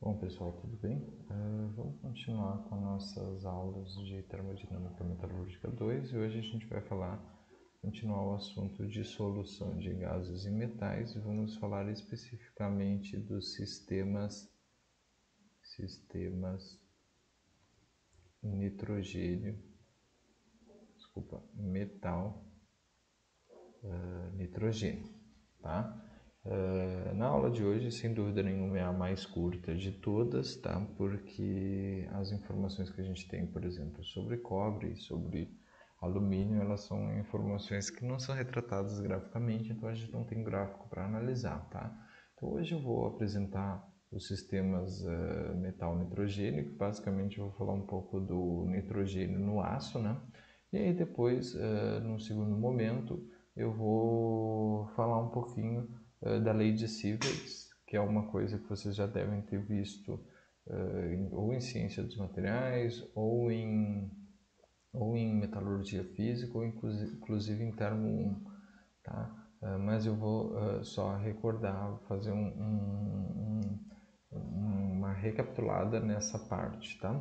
Bom, pessoal, tudo bem? Vamos continuar com nossas aulas de Termodinâmica Metalúrgica 2 e hoje a gente vai continuar o assunto de solução de gases e metais e vamos falar especificamente dos sistemas nitrogênio, metal, nitrogênio, tá? Na aula de hoje, sem dúvida nenhuma, é a mais curta de todas, tá? Porque as informações que a gente tem, por exemplo, sobre cobre e sobre alumínio, elas são informações que não são retratadas graficamente, então a gente não tem gráfico para analisar, tá? Então hoje eu vou apresentar os sistemas metal-nitrogênio, que basicamente eu vou falar um pouco do nitrogênio no aço, né? E aí depois, num segundo momento, eu vou falar um pouquinho da lei de Sieverts, que é uma coisa que vocês já devem ter visto ou em ciência dos materiais, ou em metalurgia física, ou inclusive em termo 1, tá? Mas eu vou só recordar, fazer uma recapitulada nessa parte, tá?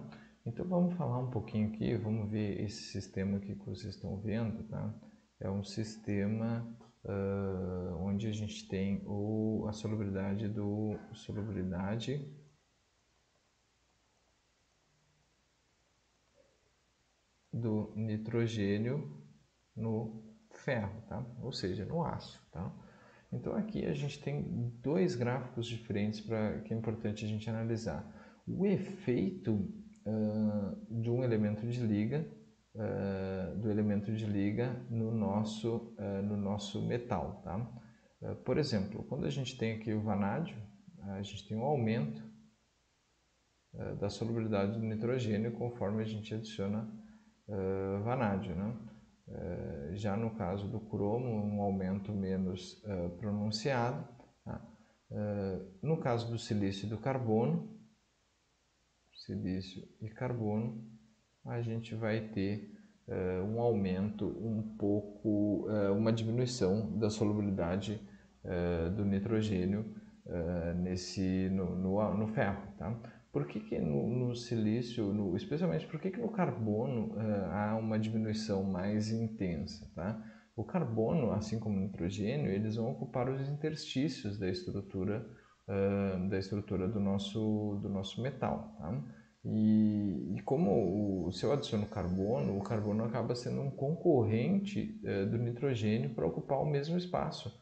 Então vamos falar um pouquinho aqui, vamos ver esse sistema aqui que vocês estão vendo, tá? É um sistema onde a gente tem a solubilidade do nitrogênio no ferro, tá? Ou seja, no aço, tá? Então aqui a gente tem dois gráficos diferentes que é importante a gente analisar. O efeito de um elemento de liga, no nosso metal, tá? Por exemplo, quando a gente tem aqui o vanádio, a gente tem um aumento da solubilidade do nitrogênio conforme a gente adiciona vanádio, né? Já no caso do cromo, um aumento menos pronunciado. Tá? No caso do silício e do carbono, a gente vai ter um aumento uma diminuição da solubilidade do nitrogênio no ferro, tá? Por que no silício, especialmente por que no carbono há uma diminuição mais intensa, tá? O carbono, assim como o nitrogênio, eles vão ocupar os interstícios da estrutura do nosso metal, tá? E como se eu adiciono carbono, o carbono acaba sendo um concorrente do nitrogênio para ocupar o mesmo espaço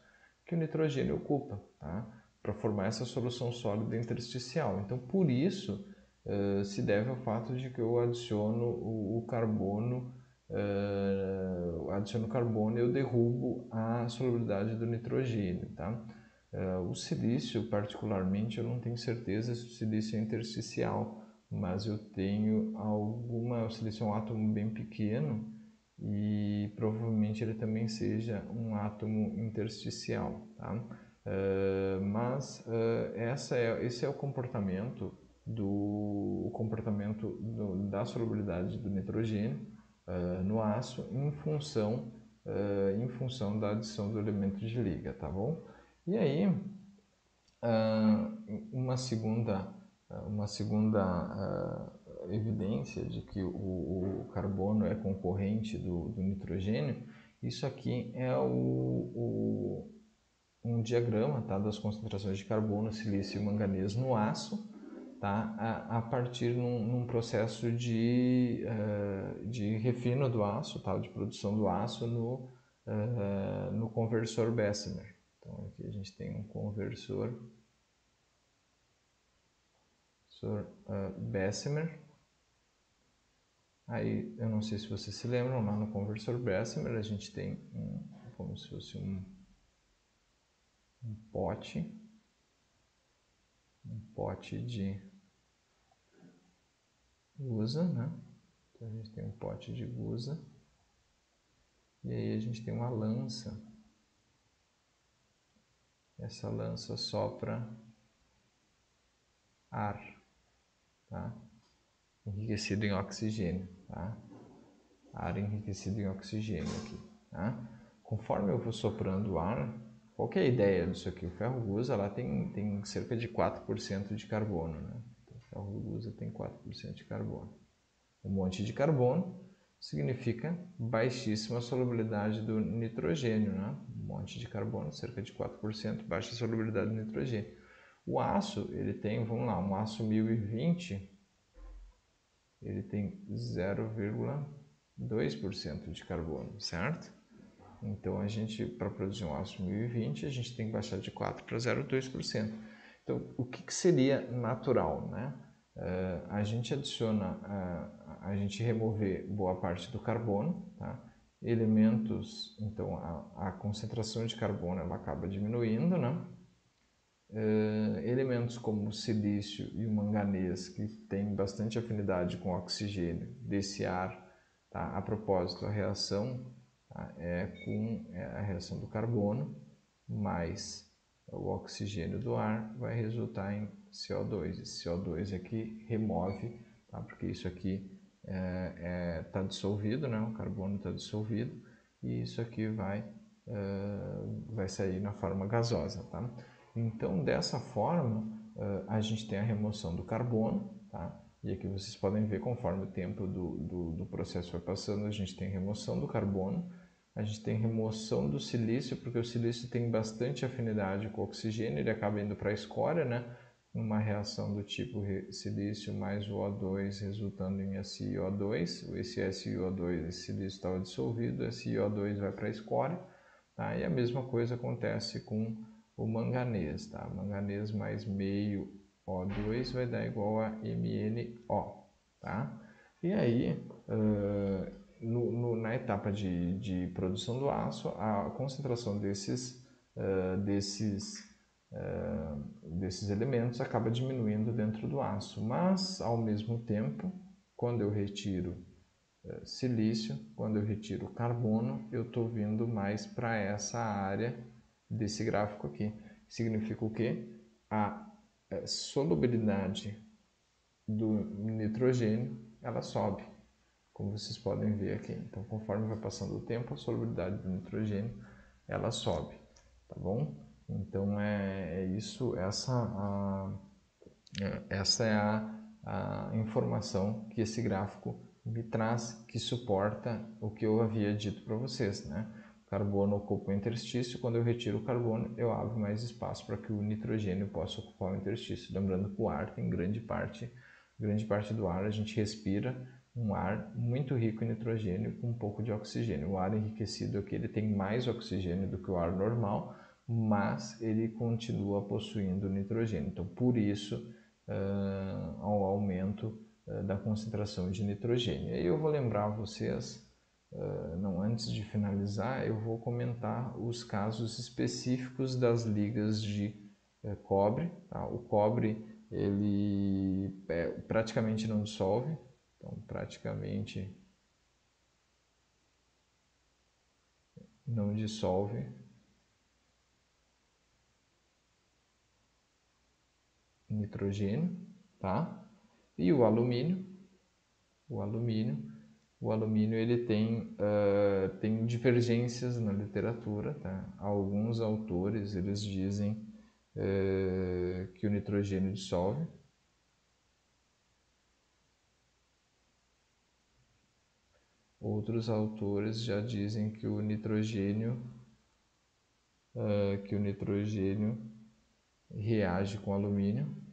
que o nitrogênio ocupa, tá? Para formar essa solução sólida intersticial. Então, por isso, se deve ao fato de que eu adiciono o carbono, e eu derrubo a solubilidade do nitrogênio, tá? O silício, particularmente, eu não tenho certeza se o silício é intersticial, mas eu tenho o silício é um átomo bem pequeno e provavelmente ele também seja um átomo intersticial, tá? Esse é o comportamento da solubilidade do nitrogênio no aço em função da adição do elemento de liga, tá bom? E aí, ah, uma segunda evidência de que o carbono é concorrente do nitrogênio, isso aqui é um diagrama, tá, das concentrações de carbono, silício e manganês no aço, tá, a partir num processo de refino do aço, tá, de produção do aço no conversor Bessemer. Então aqui a gente tem um conversor Bessemer. Aí eu não sei se vocês se lembram, lá no conversor Bessemer a gente tem como se fosse um pote de gusa, né? Então a gente tem um pote de gusa e aí a gente tem uma lança. Essa lança sopra ar, tá? Enriquecido em oxigênio, tá? Ar enriquecido em oxigênio aqui, tá? Conforme eu vou soprando ar, Qual que é a ideia disso aqui? O ferro-gusa lá tem cerca de 4% de carbono, né? Então, o ferro-gusa tem 4% de carbono. Um monte de carbono significa baixíssima solubilidade do nitrogênio, né? Um monte de carbono, cerca de 4%, baixa solubilidade do nitrogênio. O aço, ele tem, vamos lá, um aço 1020, ele tem 0,2% de carbono, certo? Então, para produzir um aço 1020, a gente tem que baixar de 4 para 0,2%. Então, o que seria natural, né? A gente adiciona, a gente remover boa parte do carbono, tá? Elementos, então a concentração de carbono ela acaba diminuindo, né? Elementos como o silício e o manganês, que têm bastante afinidade com o oxigênio desse ar, tá? A propósito, a reação é a reação do carbono mais o oxigênio do ar vai resultar em CO2. Esse CO2 aqui remove, tá? Porque isso aqui está dissolvido, né? O carbono está dissolvido e isso aqui vai sair na forma gasosa, tá? Então, dessa forma, a gente tem a remoção do carbono, tá? E aqui vocês podem ver, conforme o tempo do processo vai passando, a gente tem remoção do carbono, a gente tem remoção do silício, porque o silício tem bastante afinidade com o oxigênio, ele acaba indo para a escória, né? Uma reação do tipo silício mais o O2 resultando em SiO2. Esse SiO2, esse silício estava dissolvido, esse SiO2 vai para a escória, tá? E a mesma coisa acontece com o manganês, tá? Manganês mais meio O2 vai dar igual a MnO, tá? E aí, na etapa de produção do aço, a concentração desses elementos acaba diminuindo dentro do aço, mas ao mesmo tempo, quando eu retiro silício, quando eu retiro carbono, eu estou vindo mais para essa área desse gráfico aqui. Significa o quê? A solubilidade do nitrogênio ela sobe, como vocês podem ver aqui. Então, conforme vai passando o tempo, a solubilidade do nitrogênio ela sobe, tá bom? Então isso, essa é a informação que esse gráfico me traz, que suporta o que eu havia dito para vocês, né? O carbono ocupa o interstício, quando eu retiro o carbono, eu abro mais espaço para que o nitrogênio possa ocupar o interstício. Lembrando que o ar tem grande parte do ar, a gente respira um ar muito rico em nitrogênio com um pouco de oxigênio. O ar enriquecido aqui ele tem mais oxigênio do que o ar normal, mas ele continua possuindo nitrogênio. Então, por isso, ao aumento da concentração de nitrogênio. E aí eu vou lembrar vocês, não, antes de finalizar, eu vou comentar os casos específicos das ligas de cobre. Tá? O cobre ele praticamente não dissolve, então praticamente não dissolve nitrogênio, tá? E o alumínio ele tem divergências na literatura, tá? Alguns autores eles dizem que o nitrogênio dissolve. Outros autores já dizem que o nitrogênio reage com alumínio,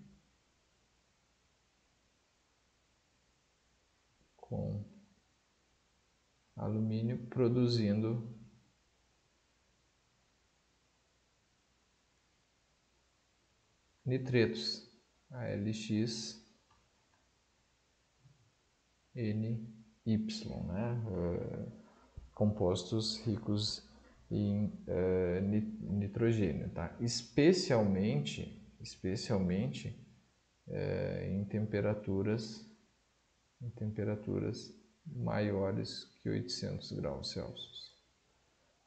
produzindo nitretos, AlXNY, né? Compostos ricos em nitrogênio, tá? Especialmente em temperaturas maiores que 800 graus Celsius.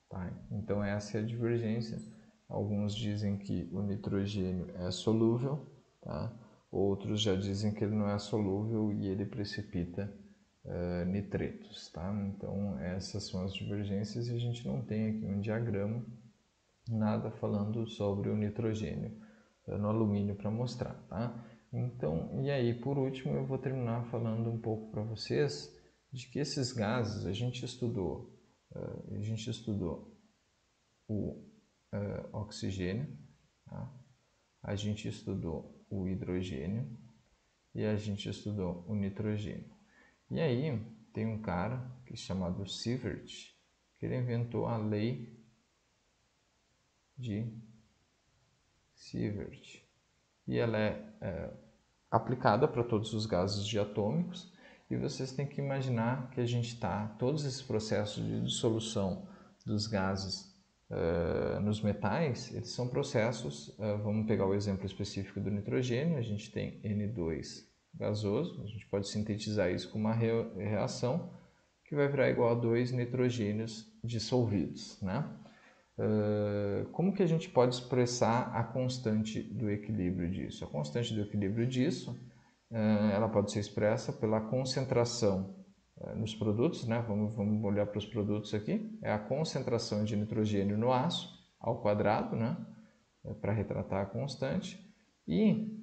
Tá? Então essa é a divergência. Alguns dizem que o nitrogênio é solúvel, tá? Outros já dizem que ele não é solúvel e ele precipita nitretos. Tá? Então essas são as divergências e a gente não tem aqui um diagrama nada falando sobre o nitrogênio no alumínio para mostrar, tá? Então, e aí, por último, eu vou terminar falando um pouco para vocês de que esses gases a gente estudou o oxigênio, tá? A gente estudou o hidrogênio e a gente estudou o nitrogênio. E aí tem um cara que é chamado Sievert, que ele inventou a lei de Sievert. E ela é aplicada para todos os gases diatômicos. E vocês têm que imaginar que a gente está, todos esses processos de dissolução dos gases nos metais, eles são processos, vamos pegar o exemplo específico do nitrogênio, a gente tem N2 gasoso, a gente pode sintetizar isso com uma reação que vai virar igual a 2 nitrogênios dissolvidos, né? Como que a gente pode expressar a constante do equilíbrio disso? A constante do equilíbrio disso, ela pode ser expressa pela concentração nos produtos, né? Vamos olhar para os produtos aqui, é a concentração de nitrogênio no aço ao quadrado, né? Para retratar a constante, e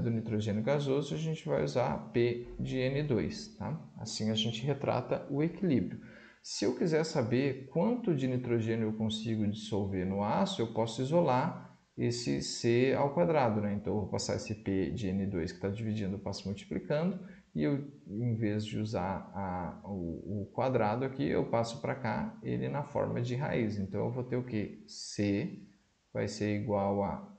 do nitrogênio gasoso a gente vai usar P de N2, tá? Assim a gente retrata o equilíbrio. Se eu quiser saber quanto de nitrogênio eu consigo dissolver no aço, eu posso isolar esse C ao quadrado, né? Então eu vou passar esse P de N2 que está dividindo, eu passo multiplicando, e eu, em vez de usar o quadrado aqui, eu passo para cá ele na forma de raiz. Então eu vou ter o que? C vai ser igual a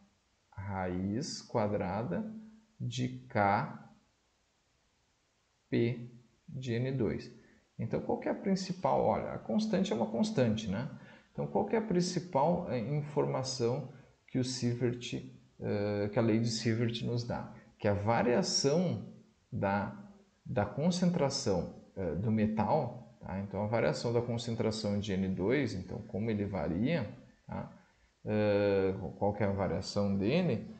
raiz quadrada de Kp de N2. Então, qual que é a principal? Olha, a constante é uma constante, né? Então, qual que é a principal informação que o Sievert, que a lei de Sievert nos dá? Que a variação da concentração do metal, tá? Então, a variação da concentração de N2, então, como ele varia, tá? Qual que é a variação dele?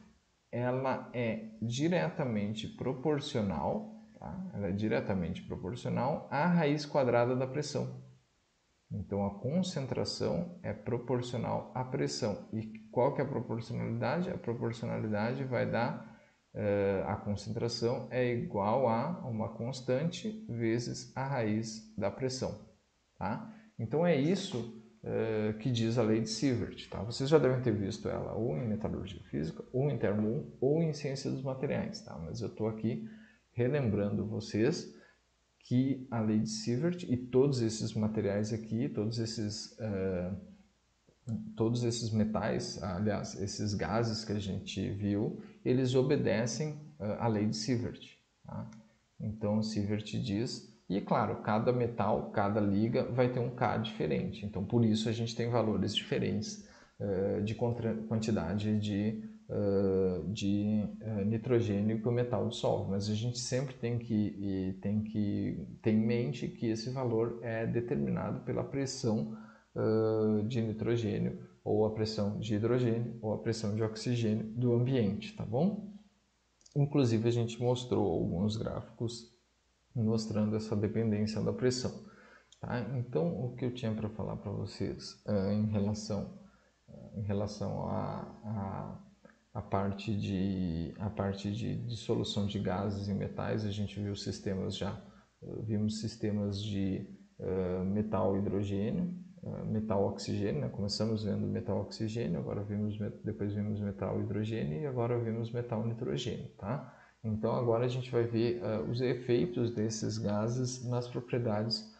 Ela é diretamente proporcional, tá? Ela é diretamente proporcional à raiz quadrada da pressão. Então, a concentração é proporcional à pressão. E qual que é a proporcionalidade? A proporcionalidade vai dar, a concentração é igual a uma constante vezes a raiz da pressão. Tá? Então, é isso que diz a lei de Sievert. Tá? Vocês já devem ter visto ela ou em metalurgia física, ou em termo 1, ou em ciência dos materiais. Tá? Mas eu estou aqui relembrando vocês que a lei de Sievert e todos esses materiais aqui, todos esses metais, aliás, esses gases que a gente viu, eles obedecem à lei de Sievert. Tá? Então, Sievert diz, e claro, cada metal, cada liga vai ter um K diferente. Então, por isso a gente tem valores diferentes de quantidade de nitrogênio que o metal dissolve, mas a gente sempre tem que ter em mente que esse valor é determinado pela pressão de nitrogênio, ou a pressão de hidrogênio, ou a pressão de oxigênio do ambiente, tá bom? Inclusive a gente mostrou alguns gráficos mostrando essa dependência da pressão. Tá? Então, o que eu tinha para falar para vocês em relação a parte de dissolução de gases em metais, a gente viu sistemas vimos sistemas de metal hidrogênio, metal oxigênio, né? Começamos vendo metal oxigênio, depois vimos metal hidrogênio e agora vimos metal nitrogênio, tá? Então agora a gente vai ver os efeitos desses gases nas propriedades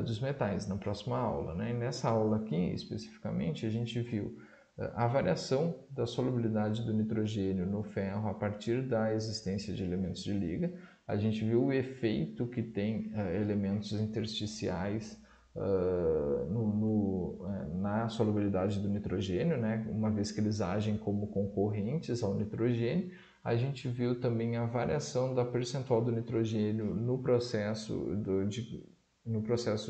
dos metais na próxima aula, né? E nessa aula aqui especificamente a gente viu a variação da solubilidade do nitrogênio no ferro a partir da existência de elementos de liga. A gente viu o efeito que tem elementos intersticiais na solubilidade do nitrogênio, né? Uma vez que eles agem como concorrentes ao nitrogênio. A gente viu também a variação da percentual do nitrogênio no processo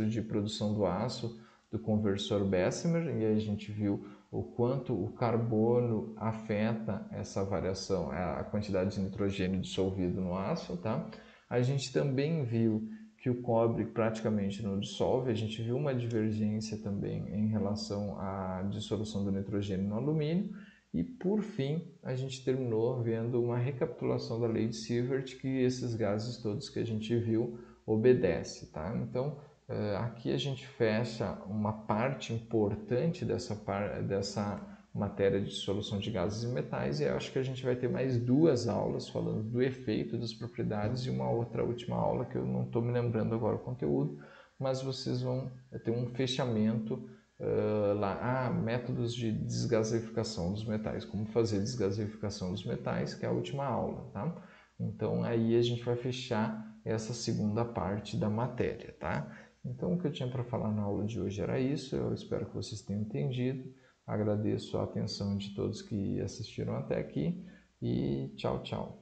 de produção do aço do conversor Bessemer, e aí a gente viu o quanto o carbono afeta essa variação, a quantidade de nitrogênio dissolvido no aço, tá? A gente também viu que o cobre praticamente não dissolve. A gente viu uma divergência também em relação à dissolução do nitrogênio no alumínio. E, por fim, a gente terminou vendo uma recapitulação da lei de Sievert, que esses gases todos que a gente viu obedece, tá? Então, aqui a gente fecha uma parte importante dessa matéria de dissolução de gases e metais, e eu acho que a gente vai ter mais 2 aulas falando do efeito, das propriedades, e uma outra última aula que eu não estou me lembrando agora o conteúdo, mas vocês vão ter um fechamento lá, métodos de desgaseificação dos metais, como fazer desgaseificação dos metais, que é a última aula, tá? Então aí a gente vai fechar essa segunda parte da matéria, tá? Então o que eu tinha para falar na aula de hoje era isso, eu espero que vocês tenham entendido, agradeço a atenção de todos que assistiram até aqui e tchau, tchau.